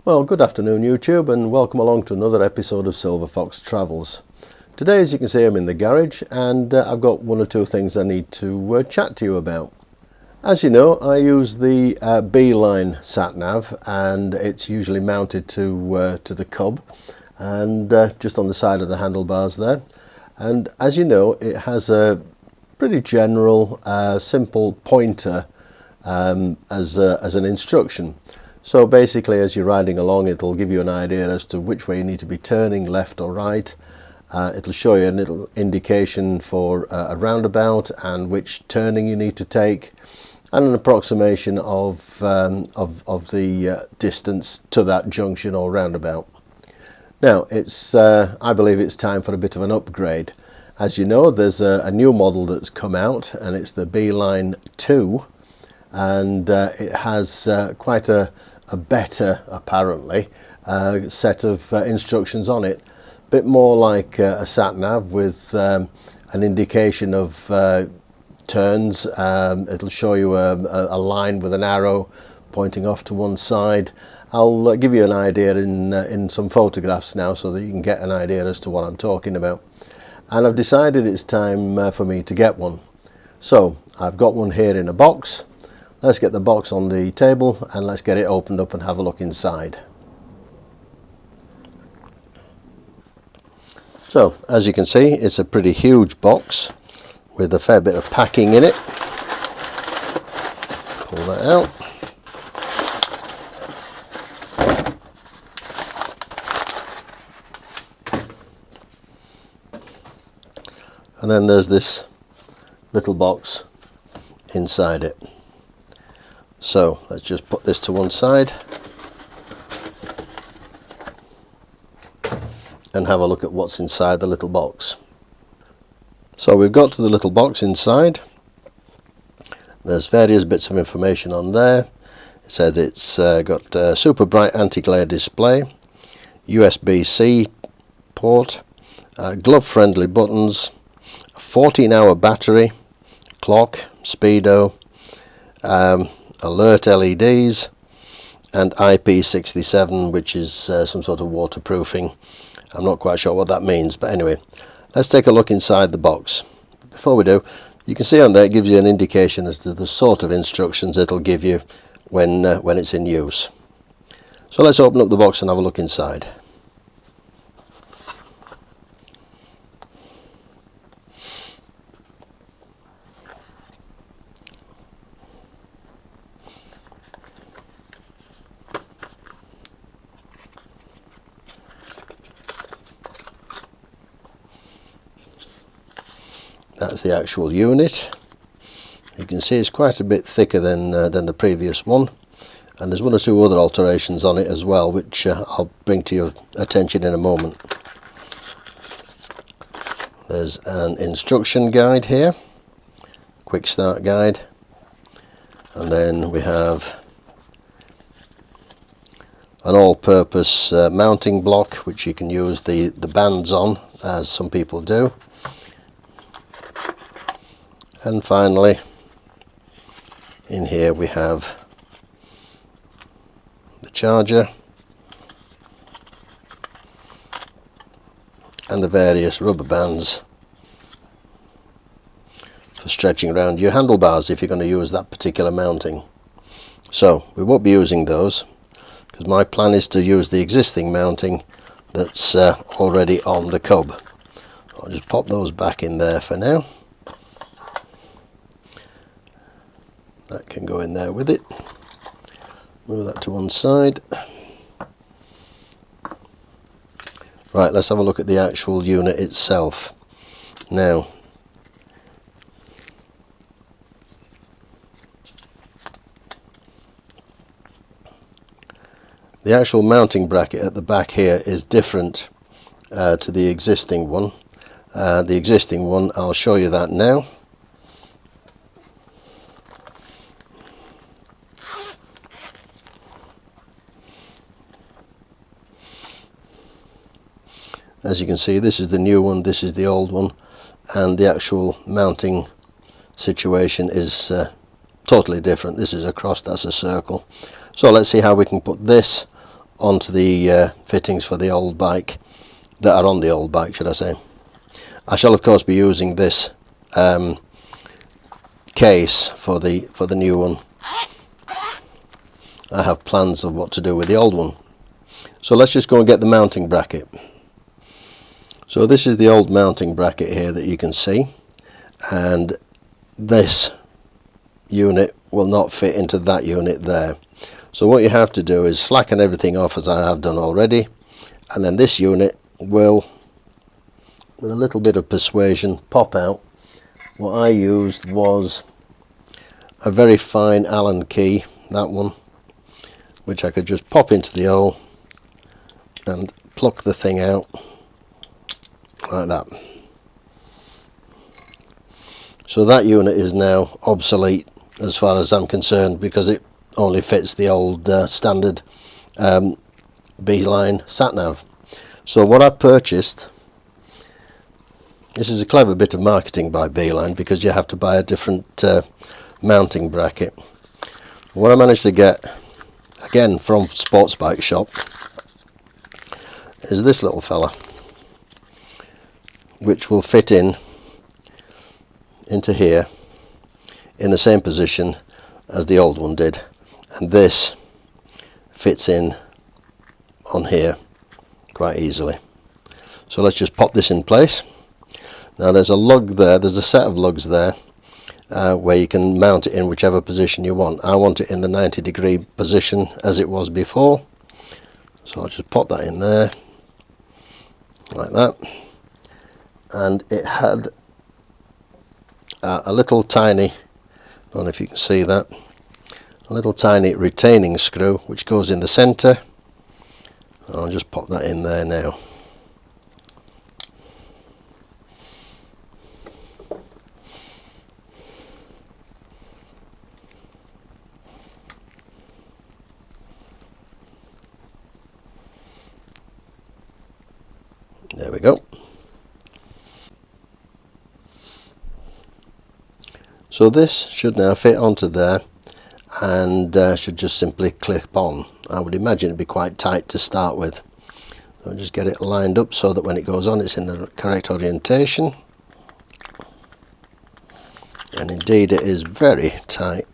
Well, good afternoon YouTube, and welcome along to another episode of Silver Fox Travels. Today, as you can see, I'm in the garage and I've got one or two things I need to chat to you about. As you know, I use the Beeline sat-nav, and it's usually mounted to the cub and just on the side of the handlebars there. And as you know, it has a pretty general simple pointer as an instruction. So basically, as you're riding along, it'll give you an idea as to which way you need to be turning, left or right. It'll show you a little indication for a roundabout and which turning you need to take, and an approximation of the distance to that junction or roundabout. Now, I believe it's time for a bit of an upgrade. As you know, there's a new model that's come out, and it's the Beeline 2, and it has quite a better, apparently, set of instructions on it. A bit more like a sat-nav with an indication of turns. It'll show you a line with an arrow pointing off to one side. I'll give you an idea in some photographs now so that you can get an idea as to what I'm talking about. And I've decided it's time for me to get one. So I've got one here in a box. Let's get the box on the table and let's get it opened up and have a look inside. So, as you can see, it's a pretty huge box with a fair bit of packing in it. Pull that out. And then there's this little box inside it. So let's just put this to one side and have a look at what's inside the little box. So we've got to the little box inside. There's various bits of information on there. It says it's got a super bright anti-glare display, USB-C port, glove friendly buttons, a 14-hour battery, clock, speedo, alert LEDs, and IP67, which is some sort of waterproofing. I'm not quite sure what that means, but anyway, let's take a look inside the box. Before we do, you can see on there it gives you an indication as to the sort of instructions it'll give you when it's in use. So let's open up the box and have a look inside. That's the actual unit. You can see it's quite a bit thicker than the previous one, and there's one or two other alterations on it as well, which I'll bring to your attention in a moment. There's an instruction guide here, quick start guide, and then we have an all-purpose mounting block, which you can use the bands on, as some people do. And finally, in here we have the charger and the various rubber bands for stretching around your handlebars if you're going to use that particular mounting. So we won't be using those, because my plan is to use the existing mounting that's already on the cub. I'll just pop those back in there for now. That can go in there with it. Move that to one side. Right, let's have a look at the actual unit itself. Now, the actual mounting bracket at the back here is different to the existing one. The existing one, I'll show you that now. As you can see, this is the new one, this is the old one, and the actual mounting situation is totally different. This is a cross, that's a circle. So let's see how we can put this onto the fittings for the old bike, that are on the old bike should I say. I shall of course be using this case for the new one. I have plans of what to do with the old one. So let's just go and get the mounting bracket. So this is the old mounting bracket here that you can see, and this unit will not fit into that unit there. So what you have to do is slacken everything off as I have done already, and then this unit will, with a little bit of persuasion, pop out. What I used was a very fine Allen key, that one, which I could just pop into the hole and pluck the thing out like that. So that unit is now obsolete as far as I'm concerned, because it only fits the old standard Beeline sat-nav. So what I purchased, this is a clever bit of marketing by Beeline, because you have to buy a different mounting bracket. What I managed to get, again from Sports Bike Shop, is this little fella, which will fit into here in the same position as the old one did, and this fits in on here quite easily. So let's just pop this in place. Now there's a lug there, there's a set of lugs there where you can mount it in whichever position you want. I want it in the 90-degree position as it was before, so I'll just pop that in there like that. And it had a little tiny, I don't know if you can see that, a little tiny retaining screw which goes in the centre. I'll just pop that in there now. There we go. So this should now fit onto there, and should just simply clip on. I would imagine it'd be quite tight to start with. So I'll just get it lined up so that when it goes on it's in the correct orientation. And indeed it is very tight.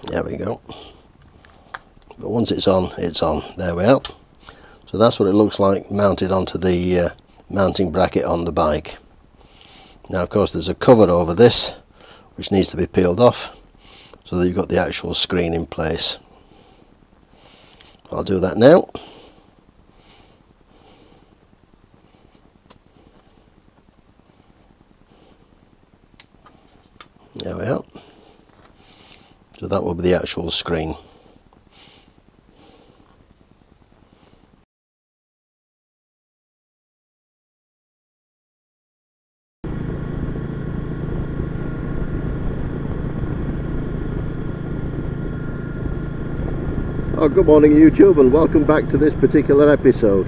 There we go. But once it's on, it's on. There we are. So that's what it looks like mounted onto the mounting bracket on the bike. Now of course there's a cover over this which needs to be peeled off so that you've got the actual screen in place. I'll do that now. There we are. So that will be the actual screen. Oh, good morning YouTube, and welcome back to this particular episode.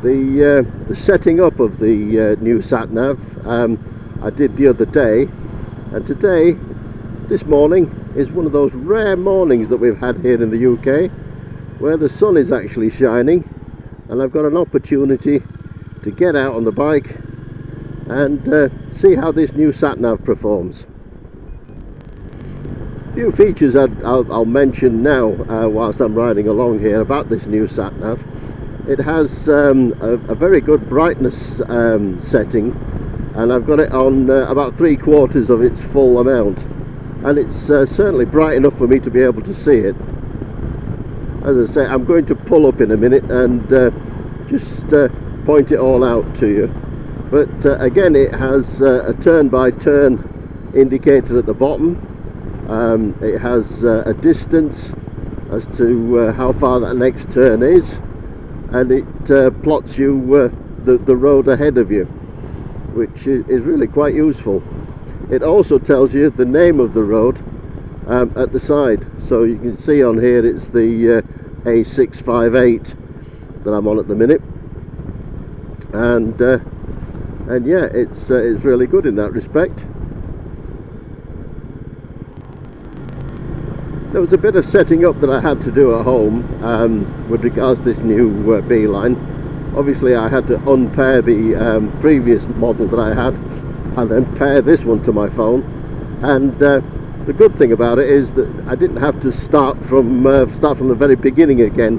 The setting up of the new sat-nav I did the other day, and today, this morning, is one of those rare mornings that we've had here in the UK where the sun is actually shining, and I've got an opportunity to get out on the bike and see how this new sat-nav performs. A few features I'll mention now whilst I'm riding along here about this new sat-nav. It has a very good brightness setting, and I've got it on about 3/4 of its full amount, and it's certainly bright enough for me to be able to see it. As I say, I'm going to pull up in a minute and just point it all out to you. But again, it has a turn-by-turn indicator at the bottom. It has a distance as to how far that next turn is, and it plots you the road ahead of you, which is really quite useful. It also tells you the name of the road at the side, so you can see on here it's the A658 that I'm on at the minute, and yeah, it's really good in that respect. There was a bit of setting up that I had to do at home with regards to this new Beeline. Obviously I had to unpair the previous model that I had and then pair this one to my phone, and the good thing about it is that I didn't have to start from the very beginning again,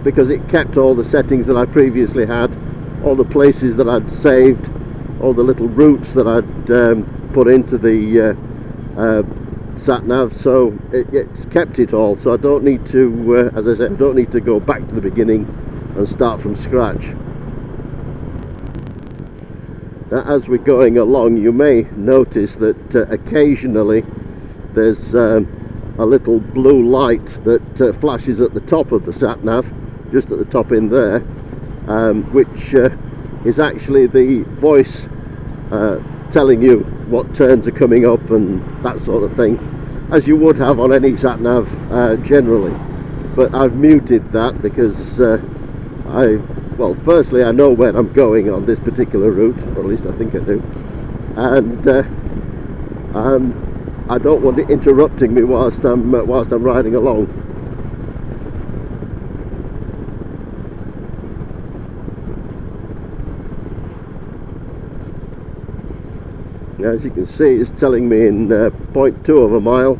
because it kept all the settings that I previously had, all the places that I'd saved, all the little routes that I'd put into the sat nav, so it's kept it all, so I don't need to, as I said, I don't need to go back to the beginning and start from scratch. Now, as we're going along, you may notice that occasionally there's a little blue light that flashes at the top of the sat nav, just at the top in there, which is actually the voice telling you what turns are coming up and that sort of thing, as you would have on any sat nav generally. But I've muted that because well, firstly I know where I'm going on this particular route, or at least I think I do, and I don't want it interrupting me whilst I'm riding along. As you can see, it's telling me in 0.2 of a mile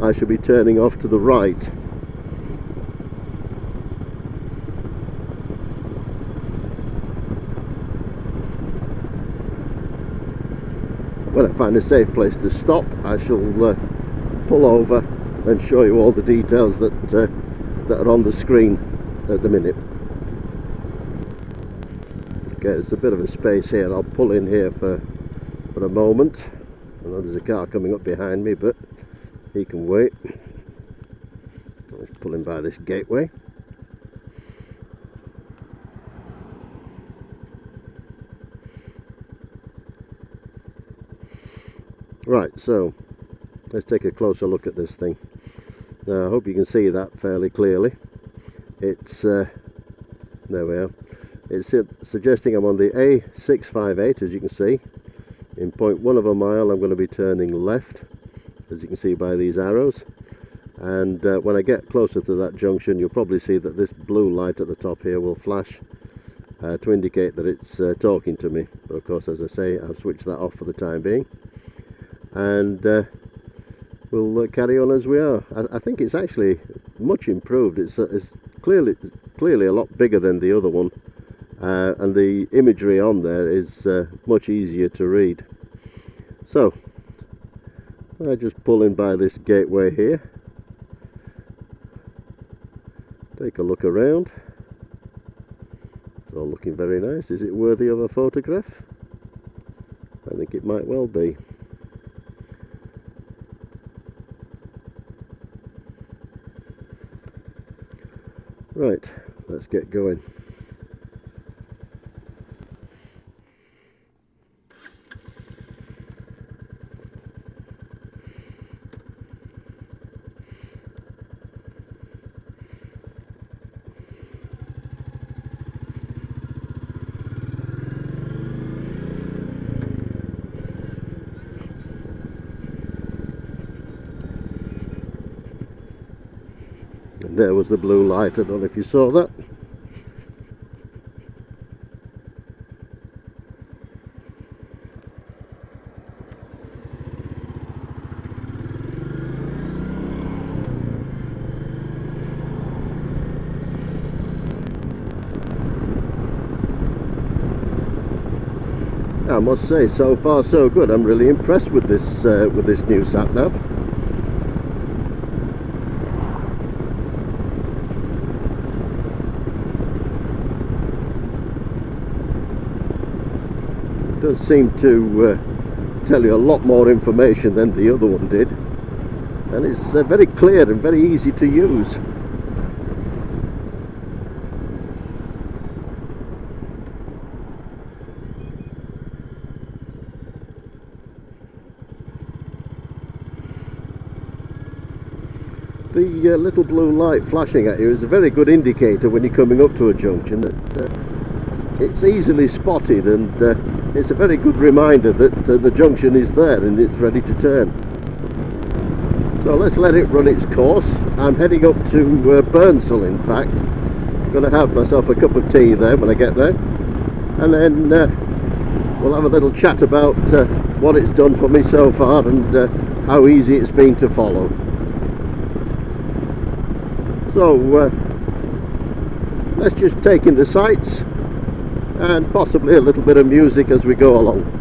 I should be turning off to the right. When I find a safe place to stop, I shall pull over and show you all the details that are on the screen at the minute. Okay, there's a bit of a space here. I'll pull in here for a moment. I know there's a car coming up behind me, but he can wait. I'll just pull in by this gateway. Right, so let's take a closer look at this thing. Now, I hope you can see that fairly clearly. It's there we are. It's suggesting I'm on the A658, as you can see. In 0.1 of a mile I'm going to be turning left, as you can see by these arrows, and when I get closer to that junction you'll probably see that this blue light at the top here will flash to indicate that it's talking to me. But of course, as I say, I've switched that off for the time being, and we'll carry on as we are. I think it's actually much improved. It's clearly a lot bigger than the other one, and the imagery on there is much easier to read. So I just pull in by this gateway here, take a look around. It's all looking very nice. Is it worthy of a photograph? I think it might well be. Right, let's get going. And there was the blue light. I don't know if you saw that. I must say, so far so good. I'm really impressed with this new sat nav. It does seem to tell you a lot more information than the other one did, and it's very clear and very easy to use. The little blue light flashing at you is a very good indicator when you're coming up to a junction that it's easily spotted, and it's a very good reminder that the junction is there and it's ready to turn. So let's let it run its course. I'm heading up to Burnsall, in fact. I'm going to have myself a cup of tea there when I get there, and then we'll have a little chat about what it's done for me so far and how easy it's been to follow. So let's just take in the sights and possibly a little bit of music as we go along.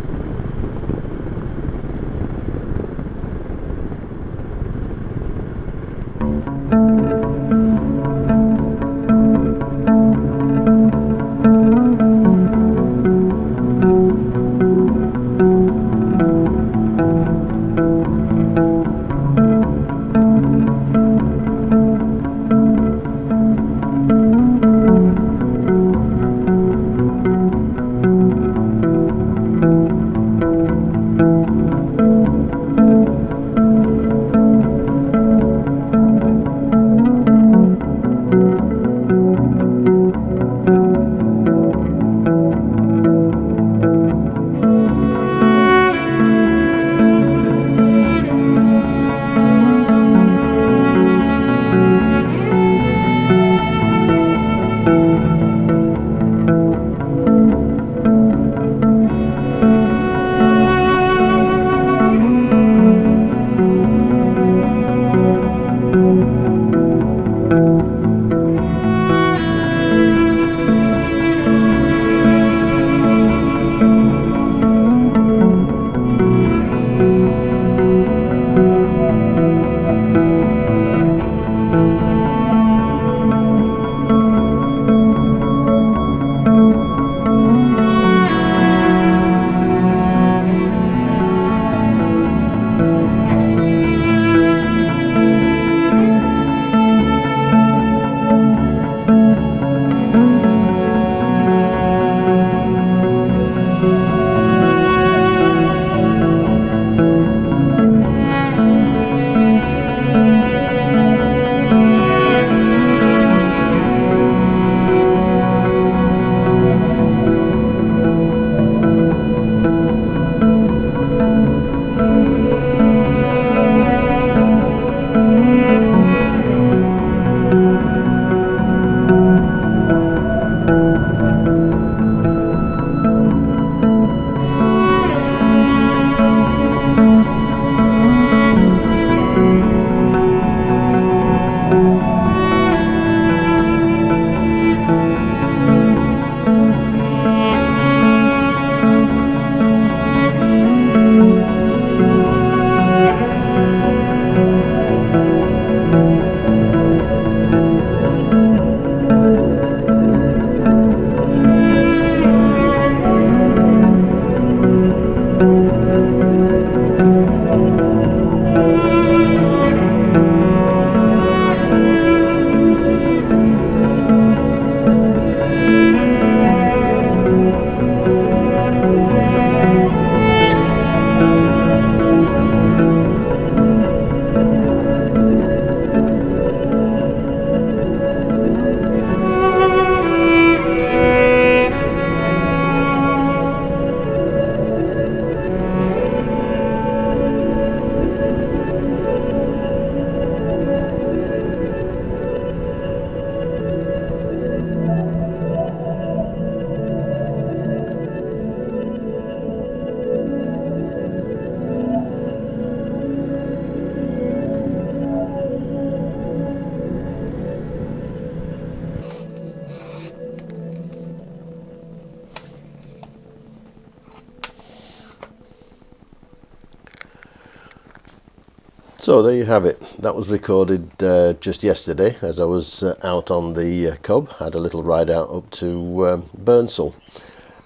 So there you have it. That was recorded just yesterday as I was out on the Cub. Had a little ride out up to Burnsall,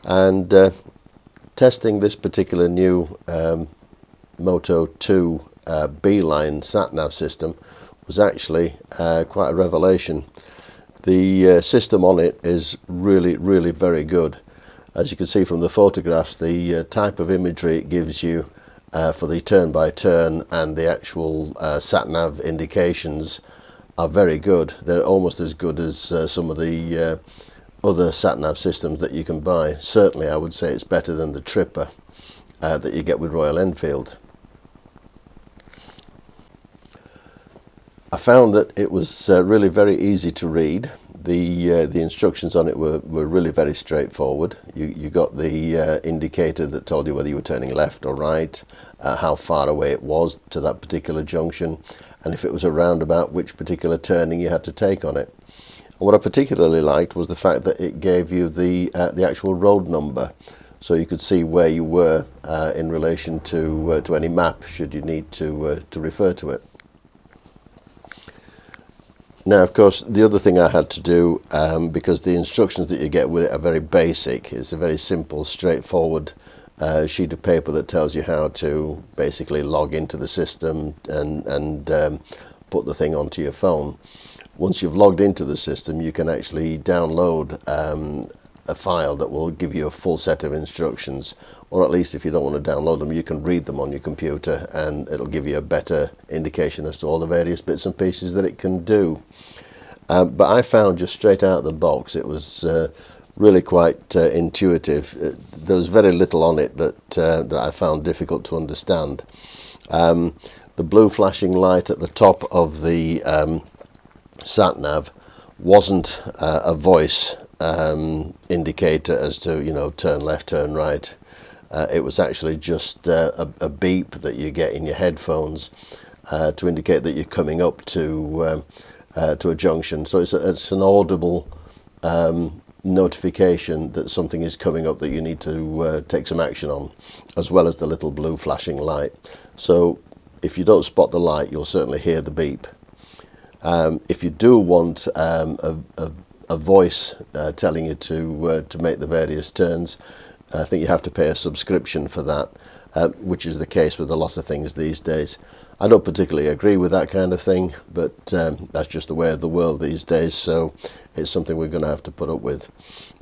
and testing this particular new Moto 2 Beeline sat-nav system was actually quite a revelation. The system on it is really very good. As you can see from the photographs, the type of imagery it gives you for the turn-by-turn and the actual sat-nav indications are very good. They're almost as good as some of the other sat-nav systems that you can buy. Certainly I would say it's better than the Tripper that you get with Royal Enfield. I found that it was really very easy to read. The instructions on it were really very straightforward. You got the indicator that told you whether you were turning left or right, how far away it was to that particular junction, and if it was a roundabout, which particular turning you had to take on it. And what I particularly liked was the fact that it gave you the actual road number, so you could see where you were in relation to any map, should you need to refer to it. Now, of course, the other thing I had to do, because the instructions that you get with it are very basic, it's a very simple, straightforward sheet of paper that tells you how to basically log into the system and put the thing onto your phone. Once you've logged into the system, you can actually download a file that will give you a full set of instructions, or at least if you don't want to download them, you can read them on your computer, and it'll give you a better indication as to all the various bits and pieces that it can do. But I found just straight out of the box it was really quite intuitive. There was very little on it that I found difficult to understand. The blue flashing light at the top of the sat-nav wasn't a voice indicator as to, you know, turn left, turn right. It was actually just a beep that you get in your headphones to indicate that you're coming up to a junction. So it's an audible notification that something is coming up that you need to take some action on, as well as the little blue flashing light. So if you don't spot the light, you'll certainly hear the beep. If you do want a voice telling you to make the various turns, I think you have to pay a subscription for that, which is the case with a lot of things these days. I don't particularly agree with that kind of thing, but that's just the way of the world these days, so it's something we're going to have to put up with.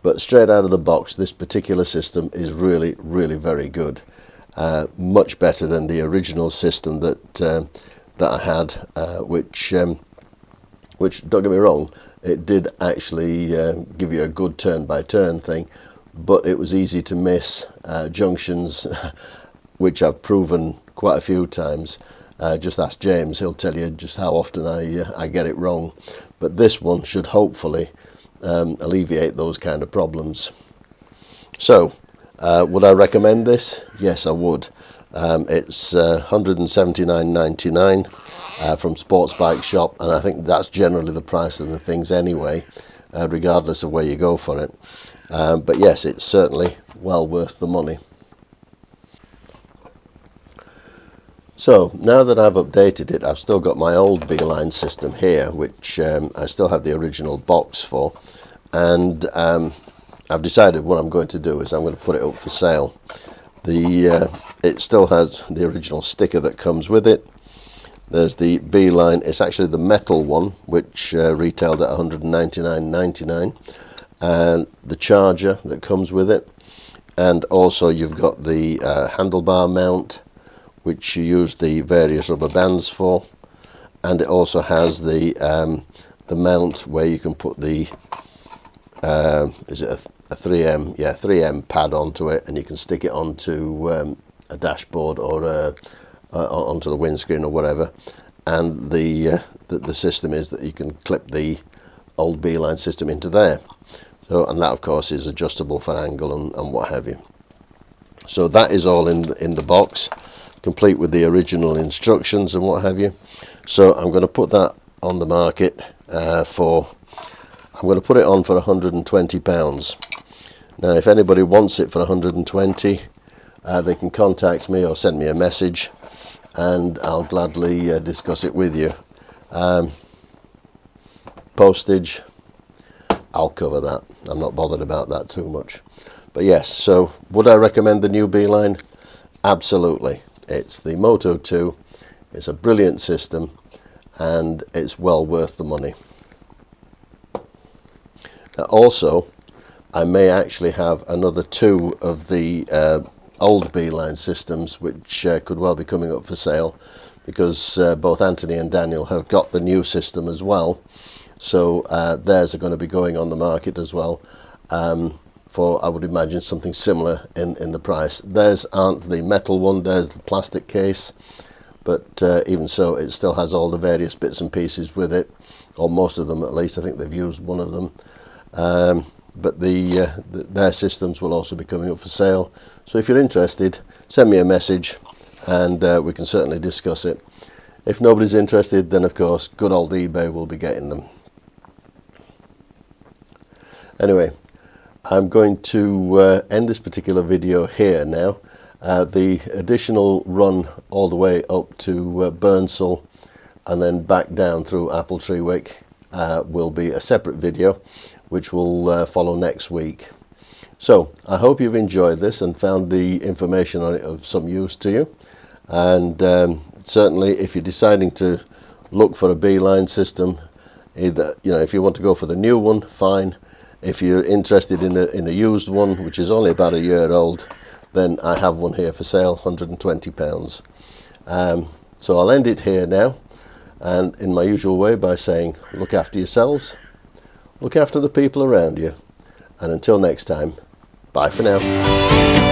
But straight out of the box, this particular system is really, really very good. Much better than the original system that I had, which, don't get me wrong, it did actually give you a good turn-by-turn thing, but it was easy to miss junctions, which I've proven quite a few times. Just ask James, he'll tell you just how often I get it wrong. But this one should hopefully alleviate those kind of problems. So, would I recommend this? Yes, I would. It's $179.99 from Sports Bike Shop, and I think that's generally the price of the things anyway, regardless of where you go for it. But yes, it's certainly well worth the money. So now that I've updated it, I've still got my old Beeline system here, which I still have the original box for, and I've decided what I'm going to do is I'm going to put it up for sale. It still has the original sticker that comes with it. There's the Beeline, it's actually the metal one, which retailed at $199.99, and the charger that comes with it, and also you've got the handlebar mount, which you use the various rubber bands for, and it also has the mount where you can put the is it a 3M? Yeah, 3M pad onto it, and you can stick it onto a dashboard or onto the windscreen or whatever. And the system is that you can clip the old Beeline system into there. So, and that of course is adjustable for angle and what have you. So that is all in the box, complete with the original instructions and what have you. So I'm going to put that on the market I'm going to put it on for £120. Now if anybody wants it for 120, they can contact me or send me a message, and I'll gladly discuss it with you. Postage, I'll cover that. I'm not bothered about that too much. But yes, so would I recommend the new Beeline? Absolutely. It's the Moto 2. It's a brilliant system, and it's well worth the money. Now also, I may actually have another 2 of the old Beeline systems, which could well be coming up for sale, because both Anthony and Daniel have got the new system as well. So theirs are going to be going on the market as well, for I would imagine something similar in the price. Theirs aren't the metal one, there's the plastic case, but even so, it still has all the various bits and pieces with it, or most of them at least. I think they've used one of them. But their systems will also be coming up for sale. So if you're interested, send me a message and we can certainly discuss it. If nobody's interested, then of course good old eBay will be getting them. Anyway, I'm going to end this particular video here now. The additional run all the way up to Burnsall and then back down through Appletreewick will be a separate video, which will follow next week. So I hope you've enjoyed this and found the information on it of some use to you. And certainly if you're deciding to look for a Beeline system, either, you know, if you want to go for the new one, fine. If you're interested in a used one, which is only about a year old, then I have one here for sale, £120. So I'll end it here now, and in my usual way by saying, look after yourselves, look after the people around you, and until next time, bye for now.